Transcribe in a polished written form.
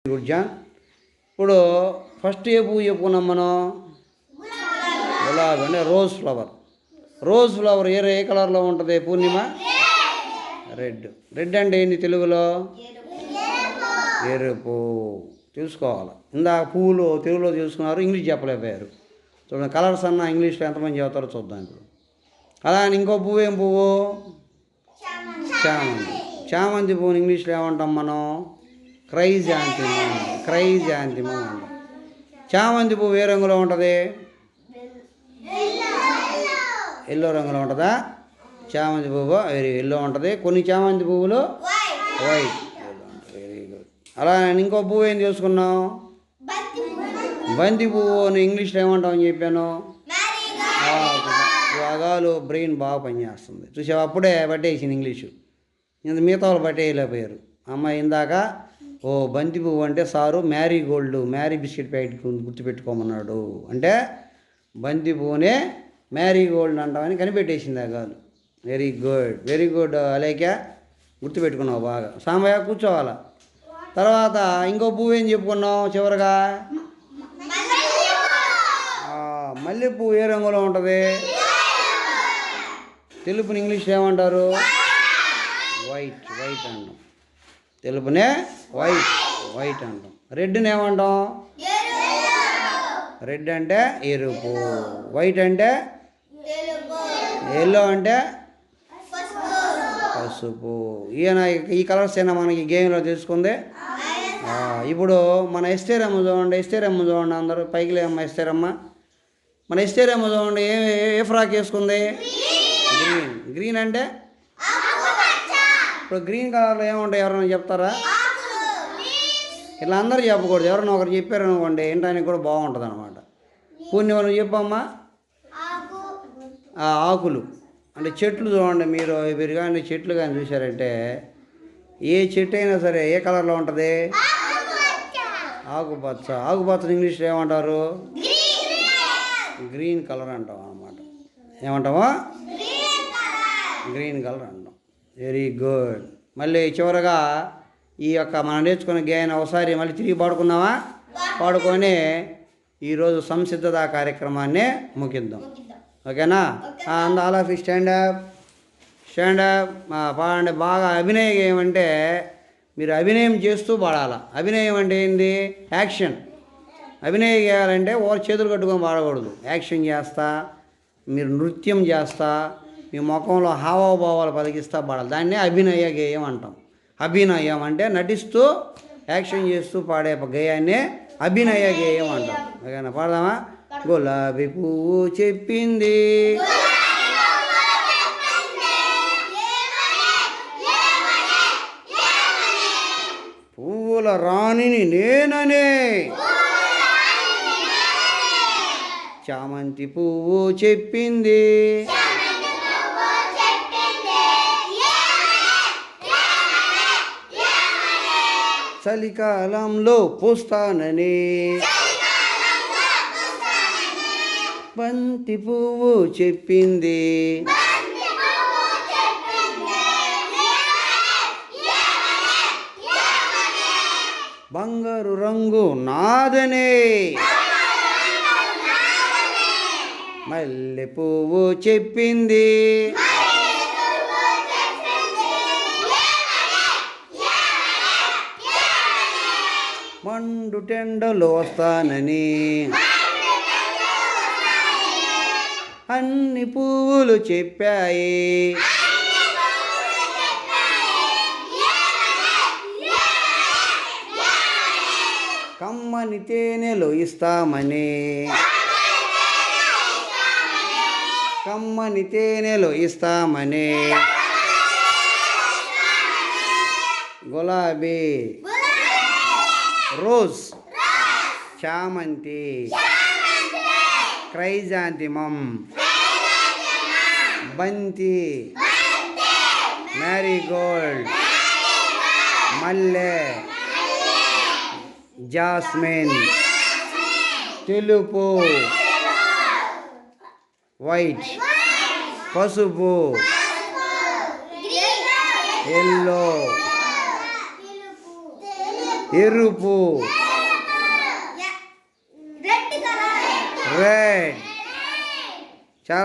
Good John. ఇప్పుడు first ఏ పువ్వు చెప్పుకున్నాం మనం? గులాబీ అంటే రోజ్ ఫ్లవర్. రోజ్ ఫ్లవర్ ఏ కలర్లో ఉంటుంది పూర్ణిమ? రెడ్. రెడ్ అంటే ఏంటి తెలుగులో? ఎరుపు. చూసుకోవాలి. ఇందాక పువ్వులు తెలుగులో చూసుకున్నారు, ఇంగ్లీష్ చెప్పలేకపోయారు. చూడండి, కలర్స్ అన్న ఇంగ్లీష్లో ఎంతమంది చెబుతారో చూద్దాం ఇప్పుడు. అలా ఇంకో పువ్వు ఏం పువ్వు? చామంతి. చామంతి పువ్వుని ఇంగ్లీష్లో ఏమంటాం మనం? క్రైజాంతిమం. క్రైజాంతిమం అంటాం. చామంతి పువ్వు ఏ రంగులో ఉంటుంది? ఎల్లో రంగులో ఉంటుందా? చామంతి పువ్వు ఎల్లో ఉంటుంది. కొన్ని చామంతి పువ్వులు వైట్. Very good. అలా ఇంకో పువ్వు ఏం చూసుకున్నాం? బంతి పువ్వుని ఇంగ్లీష్లో ఏమంటామని చెప్పాను? యోగాలు బ్రెయిన్ బాగా పనిచేస్తుంది. చూసావు, అప్పుడే పట్టేసింది ఇంగ్లీషు. ఇంత మిగతా వాళ్ళు పట్టేయలేకపోయారు. అమ్మాయి ఇందాక బంతి పువ్వు అంటే sir marigold, Marie biscuit packet గుర్తుపెట్టుకోమన్నాడు. అంటే బంతి పువ్వునే మ్యారీ గోల్డ్ అంటామని కనిపెట్టేసింది ఆ గాలు. Very good, very good. అలాగే గుర్తుపెట్టుకున్నావు బాగా. సాంబయ్య కూర్చోవాలా. తర్వాత ఇంకో పువ్వు ఏం చెప్పుకున్నావు చివరిగా? మల్లె పువ్వు ఏ రంగులో ఉంటుంది? తెలుపుని ఇంగ్లీష్లో ఏమంటారు? వైట్. వైట్ అంటాం. తెలుపునే వైట్. వైట్ అంటాం. రెడ్ని ఏమంటాం? రెడ్ అంటే ఎరుపు. వైట్ అంటే ఎల్లో అంటే పసుపు. ఈ కలర్స్ అయినా మనకి గేమ్లో తెలుసుకుంది. ఇప్పుడు మన ఎస్తేరమ్మ చూడండి. ఎస్తేరమ్మ చూడండి, అందరూ పైకి లేమ్మ. ఎస్తేరమ్మ, మన ఎస్తేరమ్మ చూడండి. ఏ ఫ్రాక్ వేసుకుంది? గ్రీన్. గ్రీన్ అంటే ఇప్పుడు గ్రీన్ కలర్లో ఏముంటాయి? ఎవరైనా చెప్తారా? ఇట్లా అందరూ చెప్పకూడదు. ఎవరైనా ఒకరు చెప్పారు అనుకోండి, ఏంటానికి కూడా బాగుంటుంది అనమాట. పూర్ణిమ నువ్వు చెప్పమ్మా. ఆకులు అంటే చెట్లు చూడండి. మీరు కానీ చెట్లు కానీ చూసారంటే ఏ చెట్టు అయినా సరే ఏ కలర్లో ఉంటుంది? ఆకుపచ్చ. ఆకుపచ్చని ఇంగ్లీష్లో ఏమంటారు? గ్రీన్ కలర్ అంటాం అన్నమాట. ఏమంటామా? గ్రీన్ కలర్ అంటాం. Very good. మళ్ళీ చివరగా ఈ యొక్క మనం నేర్చుకున్న గేయాన్ని ఒకసారి మళ్ళీ తిరిగి పాడుకుందామా? పాడుకొని ఈరోజు సంసిద్ధత కార్యక్రమాన్ని ముగిద్దాం. ఓకేనా? All of you stand up. Stand up. పాడండి బాగా. అభినయ గేయం అంటే మీరు అభినయం చేస్తూ పాడాలి. అభినయం అంటే ఏంది? యాక్షన్. అభినయం చేయాలంటే ఓ చేతులు కట్టుకొని పాడకూడదు. యాక్షన్ చేస్తా, మీరు నృత్యం చేస్తా, మీ ముఖంలో హావభావాలు పలికిస్తా పాడాలి. దాన్నే అభినయ గేయం అంటాం. అభినయం అంటే నటిస్తూ యాక్షన్ చేస్తూ పాడే గేయాన్ని అభినయ గేయం అంటాం. ఓకేనా? పాడదామా? గులాబీ పువ్వు చెప్పింది, పువ్వుల రాణిని నేననే, చామంతి పువ్వు చెప్పింది, చలికాలంలో పూస్తానని, బంతి పువ్వు చెప్పింది, బంగారు రంగు నాదనే, మల్లె పువ్వు చెప్పింది, మండు టెండలో వస్తానని, అన్ని పువ్వులు చెప్పాయి, కమ్మని తేనెలు ఇస్తామని, కమ్మని తేనెలు ఇస్తామని, గులాబీ, రోజ్, చామంతి, క్రైజాంతిమం, బంతి, మ్యారీగోల్డ్, మల్లె, జాస్మిన్, తెలుపు, వైట్, పసుపు, ఎల్లో, ఎరుపు, రెడ్,